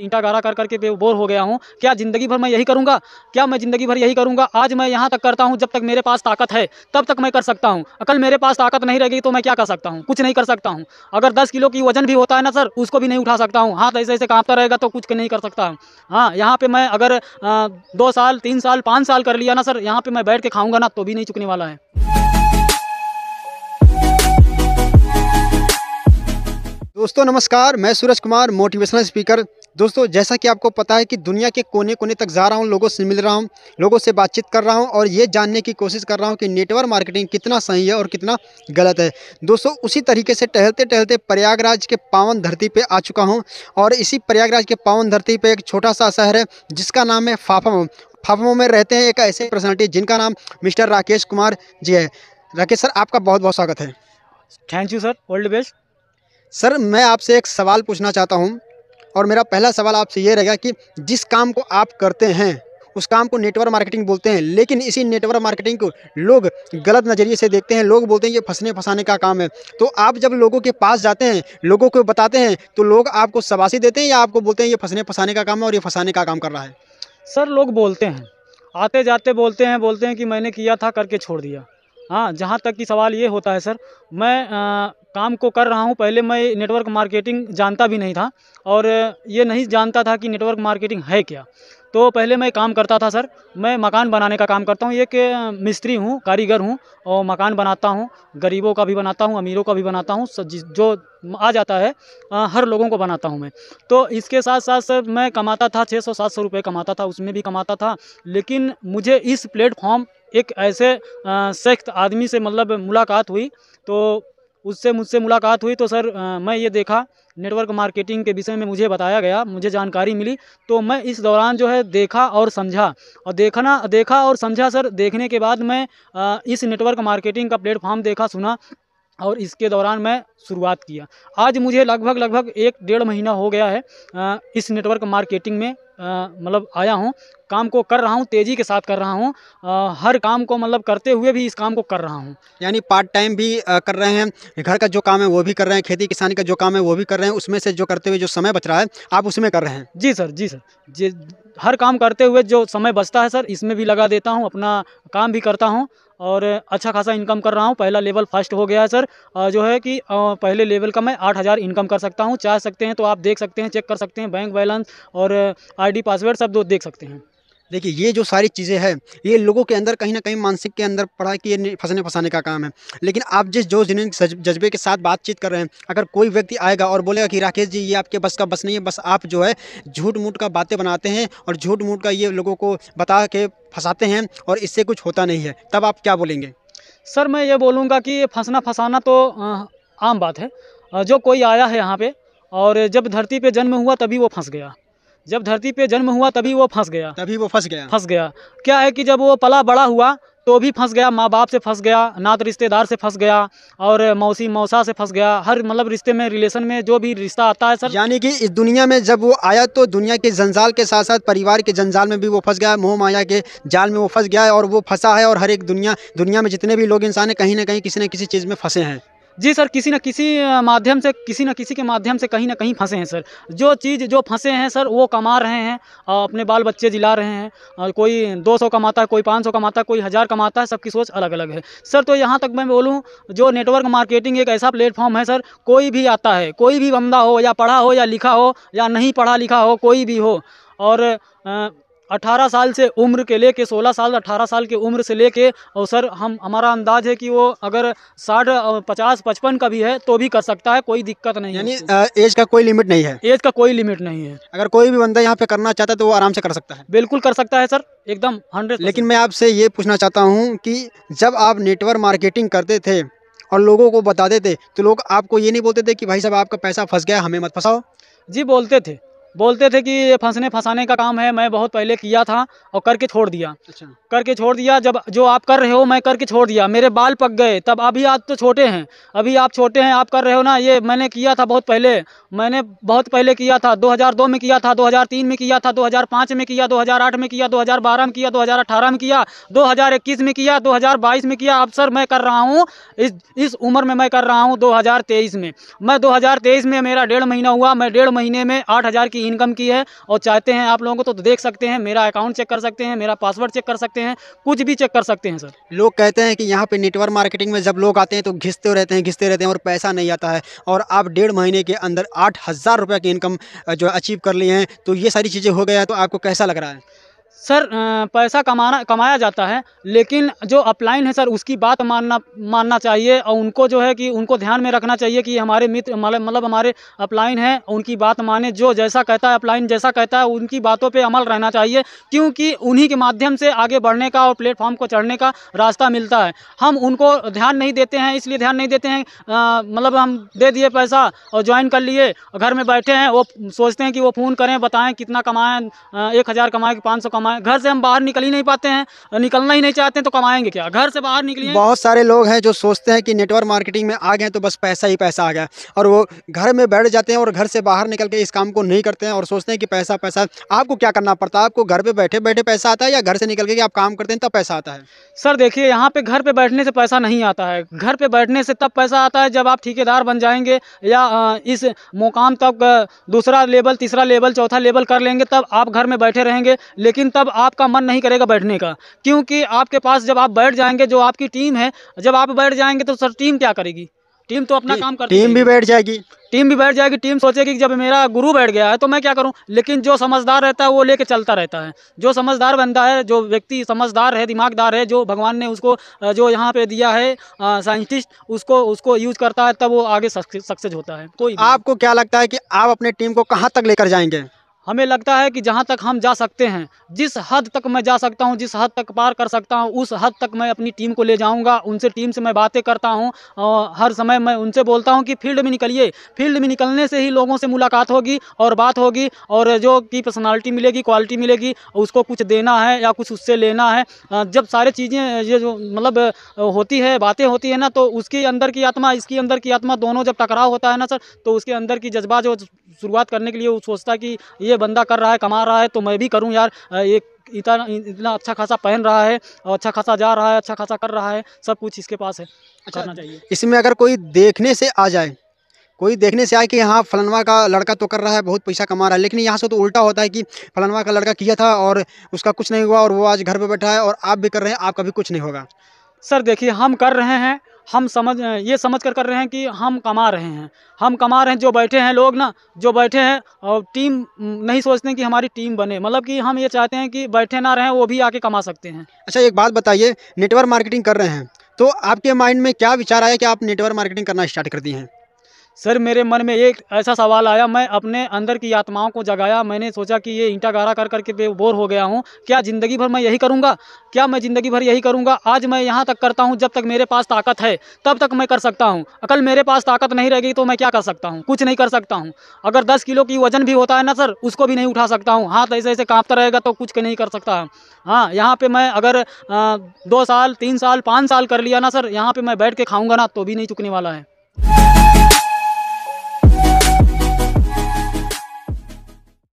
ईंटा गारा कर करके बोर हो गया हूँ। क्या ज़िंदगी भर मैं यही करूँगा? क्या मैं ज़िंदगी भर यही करूँगा? आज मैं यहाँ तक करता हूँ, जब तक मेरे पास ताकत है तब तक मैं कर सकता हूँ। कल मेरे पास ताकत नहीं रहेगी तो मैं क्या कर सकता हूँ? कुछ नहीं कर सकता हूँ। अगर 10 किलो की वजन भी होता है ना सर, उसको भी नहीं उठा सकता हूँ। हाथ ऐसे ऐसे काँपता रहेगा तो कुछ नहीं कर सकता हूँ। हाँ, यहाँ पे मैं अगर 2 साल 3 साल 5 साल कर लिया ना सर, यहाँ पे मैं बैठ के खाऊँगा ना तो भी नहीं चुकने वाला है। दोस्तों नमस्कार, मैं सूरज कुमार, मोटिवेशनल स्पीकर। दोस्तों, जैसा कि आपको पता है कि दुनिया के कोने कोने तक जा रहा हूं, लोगों से मिल रहा हूं, लोगों से बातचीत कर रहा हूं और ये जानने की कोशिश कर रहा हूं कि नेटवर्क मार्केटिंग कितना सही है और कितना गलत है। दोस्तों, उसी तरीके से टहलते टहलते प्रयागराज के पावन धरती पे आ चुका हूं और इसी प्रयागराज के पावन धरती पे एक छोटा सा शहर है जिसका नाम है फाफामऊ। फाफामऊ में रहते हैं एक ऐसे पर्सनैलिटी जिनका नाम मिस्टर राकेश कुमार जी है। राकेश सर, आपका बहुत बहुत स्वागत है। Thank you sir, all the best. Sir, मैं आपसे एक सवाल पूछना चाहता हूं और मेरा पहला सवाल आपसे ये रहेगा कि जिस काम को आप करते हैं उस काम को नेटवर्क मार्केटिंग बोलते हैं, लेकिन इसी नेटवर्क मार्केटिंग को लोग गलत नज़रिए से देखते हैं। लोग बोलते हैं ये फंसने फंसाने का काम है। तो आप जब लोगों के पास जाते हैं, लोगों को बताते हैं, तो लोग आपको शाबाशी देते हैं या आपको बोलते हैं ये फंसने फंसाने का काम है और ये फंसाने का काम कर रहा है? सर, लोग बोलते हैं, आते जाते बोलते हैं कि मैंने किया था करके छोड़ दिया। हाँ, जहाँ तक कि सवाल ये होता है सर, मैं काम को कर रहा हूँ। पहले मैं नेटवर्क मार्केटिंग जानता भी नहीं था और ये नहीं जानता था कि नेटवर्क मार्केटिंग है क्या। तो पहले मैं काम करता था सर, मैं मकान बनाने का काम करता हूँ। एक मिस्त्री हूँ, कारीगर हूँ और मकान बनाता हूँ। गरीबों का भी बनाता हूँ, अमीरों का भी बनाता हूँ, जो आ जाता है हर लोगों को बनाता हूँ मैं। तो इसके साथ साथ सर मैं कमाता था 600-700 रुपये कमाता था, उसमें भी कमाता था। लेकिन मुझे इस प्लेटफॉर्म एक ऐसे सख्त आदमी से मतलब मुलाकात हुई, तो उससे मुझसे मुलाकात हुई तो सर मैं ये देखा नेटवर्क मार्केटिंग के विषय में मुझे बताया गया, मुझे जानकारी मिली। तो मैं इस दौरान जो है देखा और समझा और देखा और समझा सर। देखने के बाद मैं इस नेटवर्क मार्केटिंग का प्लेटफॉर्म देखा, सुना और इसके दौरान मैं शुरुआत किया। आज मुझे लगभग 1 डेढ़ महीना हो गया है इस नेटवर्क मार्केटिंग में मतलब आया हूँ। काम को कर रहा हूँ, तेज़ी के साथ कर रहा हूँ। हर काम को मतलब करते हुए भी इस काम को कर रहा हूँ। यानी पार्ट टाइम भी कर रहे हैं, घर का जो काम है वो भी कर रहे हैं, खेती किसानी का जो काम है वो भी कर रहे हैं, उसमें से जो करते हुए जो समय बच रहा है आप उसमें कर रहे हैं। जी सर, जी सर, जी। हर काम करते हुए जो समय बचता है सर, इसमें भी लगा देता हूँ, अपना काम भी करता हूँ और अच्छा खासा इनकम कर रहा हूँ। पहला लेवल फर्स्ट हो गया है सर। जो है कि पहले लेवल का मैं 8,000 इनकम कर सकता हूँ। चाह सकते हैं तो आप देख सकते हैं, चेक कर सकते हैं, बैंक बैलेंस और आईडी पासवर्ड सब दो देख सकते हैं। देखिए, ये जो सारी चीज़ें हैं ये लोगों के अंदर कहीं ना कहीं मानसिक के अंदर पड़ा है कि ये फंसने फंसाने का काम है। लेकिन आप जिन जज्बे के साथ बातचीत कर रहे हैं, अगर कोई व्यक्ति आएगा और बोलेगा कि राकेश जी ये आपके बस का बस नहीं है, बस आप जो है झूठ मूठ का बातें बनाते हैं और झूठ मूठ का ये लोगों को बता के फंसाते हैं और इससे कुछ होता नहीं है, तब आप क्या बोलेंगे? सर, मैं ये बोलूँगा कि फंसना फंसाना तो आम बात है। जो कोई आया है यहाँ पे और जब धरती पे जन्म हुआ तभी वो फंस गया। जब धरती पे जन्म हुआ तभी वो फंस गया। तभी वो फंस गया। फंस गया। क्या है कि जब वो पला बड़ा हुआ तो भी फंस गया, माँ बाप से फंस गया, नात रिश्तेदार से फंस गया और मौसी मौसा से फंस गया। हर मतलब रिश्ते में, रिलेशन में जो भी रिश्ता आता है सर। यानी कि इस दुनिया में जब वो आया तो दुनिया के जंजाल के साथ साथ परिवार के जंजाल में भी वो फंस गया, मोह माया के जाल में वो फंस गया है और वो फंसा है। और हर एक दुनिया में जितने भी लोग इंसान हैं कहीं ना कहीं किसी न किसी चीज़ में फंसे हैं। जी सर, किसी न किसी माध्यम से, किसी न किसी के माध्यम से कहीं न कहीं फंसे हैं सर। जो फंसे हैं सर वो कमा रहे हैं, अपने बाल बच्चे जिला रहे हैं। कोई 200 कमाता है, कोई 500 कमाता है, कोई 1000 कमाता है, सबकी सोच अलग-अलग है। सर, तो यहाँ तक मैं बोलूँ, जो नेटवर्क मार्केटिंग एक ऐसा प्लेटफॉर्म है सर, कोई भी आता है, कोई भी बंदा हो, या पढ़ा हो या लिखा हो या नहीं पढ़ा लिखा हो, कोई भी हो और 18 साल से उम्र के लेके 16 साल 18 साल की उम्र से लेके और सर हमारा अंदाज़ है कि वो अगर 60 50 55 का भी है तो भी कर सकता है, कोई दिक्कत नहीं है। यानी एज का कोई लिमिट नहीं है। एज का कोई लिमिट नहीं है। अगर कोई भी बंदा यहाँ पे करना चाहता है तो वो आराम से कर सकता है। बिल्कुल कर सकता है सर, एकदम 100%। लेकिन मैं आपसे ये पूछना चाहता हूँ कि जब आप नेटवर्क मार्केटिंग करते थे और लोगों को बताते थे तो लोग आपको ये नहीं बोलते थे कि भाई साहब आपका पैसा फंस गया, हमें मत फंसाओ? जी, बोलते थे कि ये फंसने फंसाने का काम है। मैं बहुत पहले किया था और करके छोड़ दिया। अच्छा। करके छोड़ दिया। जब जो आप कर रहे हो मैं करके छोड़ दिया, मेरे बाल पक गए तब। अभी आप तो छोटे हैं, अभी आप छोटे हैं, आप कर रहे हो ना। ये मैंने किया था बहुत पहले, मैंने बहुत पहले किया था। 2002 में किया था, 2003 में किया था, 2005 में किया, 2008 में किया, 2012 में किया, 2018 में किया, 2021 में किया, 2022 में किया। अब सर मैं कर रहा हूँ इस उम्र में, मैं कर रहा हूँ 2023 में। मैं 2023 में, मेरा 1.5 महीना हुआ, मैं 1.5 महीने में 8,000 की की इनकम की है और चाहते हैं आप लोगों को तो देख सकते हैं, मेरा अकाउंट चेक कर सकते हैं, मेरा पासवर्ड चेक कर सकते हैं, कुछ भी चेक कर सकते हैं सर। लोग कहते हैं कि यहाँ पे नेटवर्क मार्केटिंग में जब लोग आते हैं तो घिसते रहते हैं और पैसा नहीं आता है, और आप 1.5 महीने के अंदर 8,000 रुपये की इनकम जो अचीव कर लिए हैं, तो ये सारी चीज़ें हो गया है, तो आपको कैसा लग रहा है? सर पैसा कमाया जाता है, लेकिन जो अपलाइन है सर उसकी बात मानना चाहिए, और उनको जो है कि उनको ध्यान में रखना चाहिए कि हमारे मित्र मतलब हमारे अपलाइन हैं, उनकी बात माने, जो जैसा कहता है अपलाइन जैसा कहता है उनकी बातों पे अमल रहना चाहिए, क्योंकि उन्हीं के माध्यम से आगे बढ़ने का और प्लेटफॉर्म को चढ़ने का रास्ता मिलता है। हम उनको ध्यान नहीं देते हैं, इसलिए ध्यान नहीं देते हैं मतलब हम दे दिए पैसा और ज्वाइन कर लिए, घर में बैठे हैं, वो सोचते हैं कि वो फ़ोन करें, बताएं कितना कमाएं, 1,000 कमाएं कि 500 कमाएं। घर से हम बाहर निकल ही नहीं पाते हैं, निकलना ही नहीं चाहते हैं, तो कमाएंगे क्या? घर से बाहर निकलिए। बहुत सारे लोग हैं जो सोचते हैं कि नेटवर्क मार्केटिंग में आ गए तो बस पैसा ही पैसा आ गया, और वो घर में बैठ जाते हैं और घर से बाहर निकल के इस काम को नहीं करते हैं और सोचते हैं कि पैसा पैसा। आपको क्या करना पड़ता है? आपको घर पे बैठे बैठे पैसा आता है या घर से निकल के आप काम करते हैं तब पैसा आता है? सर देखिए, यहाँ पे घर पे बैठने से पैसा नहीं आता है। घर पे बैठने से तब पैसा आता है जब आप ठेकेदार बन जाएंगे या इस मुकाम तक दूसरा लेवल, तीसरा लेवल, चौथा लेवल कर लेंगे, तब आप घर में बैठे रहेंगे, लेकिन तब आपका मन नहीं करेगा बैठने का, क्योंकि आपके पास जब आप बैठ जाएंगे, जो आपकी टीम है, जब आप बैठ जाएंगे तो सर टीम क्या करेगी? टीम तो अपना काम करती टीम भी बैठ जाएगी। टीम भी बैठ जाएगी। टीम सोचेगी कि जब मेरा गुरु बैठ गया है तो मैं क्या करूं? लेकिन जो समझदार रहता है वो लेके चलता रहता है। जो समझदार बनता है, जो व्यक्ति समझदार है, दिमागदार है, जो भगवान ने उसको जो यहाँ पे दिया है साइंटिस्ट, उसको यूज करता है, तब वो आगे सक्सेस होता है। कोई भी। आपको क्या लगता है कि आप अपने टीम को कहाँ तक लेकर जाएंगे? हमें लगता है कि जहाँ तक हम जा सकते हैं, जिस हद तक मैं जा सकता हूँ, जिस हद तक पार कर सकता हूँ, उस हद तक मैं अपनी टीम को ले जाऊँगा। उनसे, टीम से मैं बातें करता हूँ और हर समय मैं उनसे बोलता हूँ कि फील्ड में निकलिए। फील्ड में निकलने से ही लोगों से मुलाकात होगी और बात होगी, और जो की पर्सनालिटी मिलेगी, क्वालिटी मिलेगी, उसको कुछ देना है या कुछ उससे लेना है। जब सारी चीज़ें ये जो मतलब होती है, बातें होती है ना, तो उसके अंदर की आत्मा, इसकी अंदर की आत्मा, दोनों जब टकराव होता है ना सर, तो उसके अंदर की जज्बा जो शुरुआत करने के लिए वो सोचता है कि ये बंदा कर रहा है, कमा रहा है, तो मैं भी करूं यार। एक इतना अच्छा खासा पहन रहा है और अच्छा खासा जा रहा है, अच्छा खासा कर रहा है, सब कुछ इसके पास है, करना चाहिए। इसमें अगर कोई देखने से आ जाए, कोई देखने से आए कि हाँ फलानवा का लड़का तो कर रहा है, बहुत पैसा कमा रहा है, लेकिन यहाँ से तो उल्टा होता है कि फलानवा का लड़का किया था और उसका कुछ नहीं हुआ और वो आज घर पे बैठा है, और आप भी कर रहे हैं, आपका भी कुछ नहीं होगा। सर देखिए, हम कर रहे हैं, हम ये समझ कर रहे हैं कि हम कमा रहे हैं, हम कमा रहे हैं। जो बैठे हैं लोग ना, जो बैठे हैं, और टीम नहीं सोचते हैं कि हमारी टीम बने, मतलब कि हम ये चाहते हैं कि बैठे ना रहें, वो भी आके कमा सकते हैं। अच्छा, एक बात बताइए, नेटवर्क मार्केटिंग कर रहे हैं तो आपके माइंड में क्या विचार आया कि आप नेटवर्क मार्केटिंग करना स्टार्ट कर दिए हैं? सर मेरे मन में एक ऐसा सवाल आया, मैं अपने अंदर की आत्माओं को जगाया। मैंने सोचा कि ये ईंटा गारा कर करके बोर हो गया हूँ, क्या ज़िंदगी भर मैं यही करूँगा? क्या मैं ज़िंदगी भर यही करूँगा? आज मैं यहाँ तक करता हूँ, जब तक मेरे पास ताकत है तब तक मैं कर सकता हूँ। अकल मेरे पास ताकत नहीं रहेगी तो मैं क्या कर सकता हूँ? कुछ नहीं कर सकता हूँ। अगर 10 किलो की वजन भी होता है ना सर, उसको भी नहीं उठा सकता हूँ। हाथ ऐसे ऐसे काँपता रहेगा तो कुछ नहीं कर सकता। हाँ, यहाँ पे मैं अगर 2 साल, 3 साल, 5 साल कर लिया ना सर, यहाँ पे मैं बैठ के खाऊंगा ना तो भी नहीं चुकने वाला है।